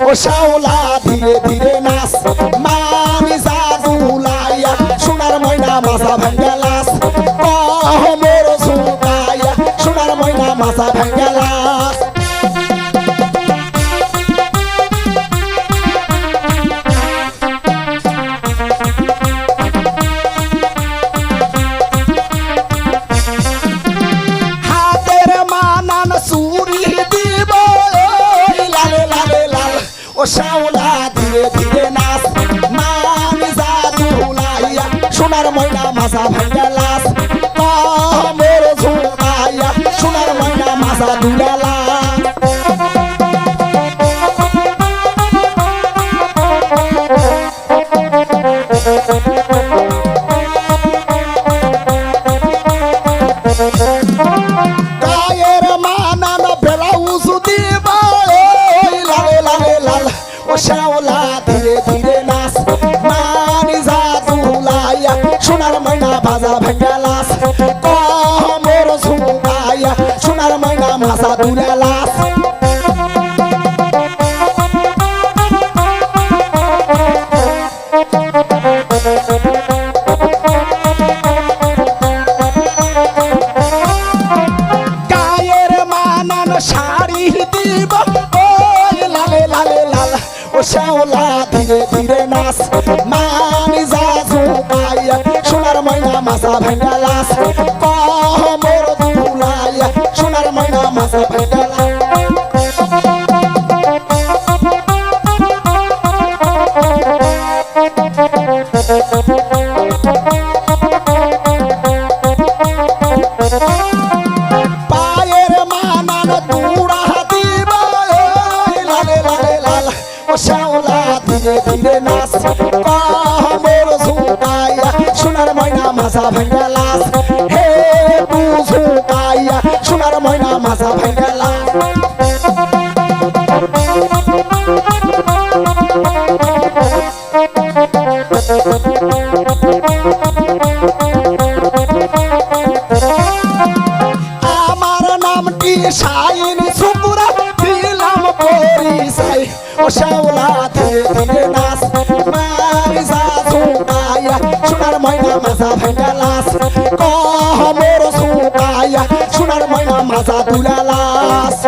ও শাওলা ধীরে ধীরে নাচ মামি জাদুলাইয়া সোনার ময়না মাথা ভাঙ্গা লাস মোর ঝুঁকাইয়া সোনার ময়না মাথা ভাঙ্গা লাস হাতের মানান চুরি দিব লালে লালে লাল ও শাওলা ধীরে ধীরে নাচ মামি জাদুলাইয়া সোনার ময়না মাথা ভাঙ্গা লাস মোর ঝুঁকাইয়া সোনার ময়না মাথা দুলা লাস গায়ের মানান ব্লাউজ দিব লালে লালে লাল ও শাওলা ধীরে ধীরে নাচ মানি জাদুলাইয়া সোনার ময়না বাজা ভাঙ্গা লাস মোর ঝুঁকাইয়া সোনার ময়না মাথা দুলা লাস গায়ের মানান শাড়ি দিব লালে লালে লাল ও শাওলা ধীরে ধীরে নাচ মানি জাদুলাইয়া সোনার ময়না মাথা ভাঙ্গা লাস মোর দুলাইয়া সোনার ময়না মাথা ভাঙ্গা লাস পায়ের মানান তুড়া দিব লালে লালে লাল ও শাওলা ধীরে ধীরে নাচ মোর ঝুঁকাইয়া সোনার ময়না মাথা ভাঙ্গা লাস হে ঝুঁকাইয়া সোনার ময়না মাথা ভাঙ্গা লাস আমার নামটি শাইন সুপুরা দিলাম পরিচয় ও শাওলা ধীরে ধীরে নাচ মারি জাদুলাইয়া সোনার ময়না মাথা ভাঙ্গা লাস মোর ঝুঁকাইয়া সোনার ময়না মাথা দুলা লাস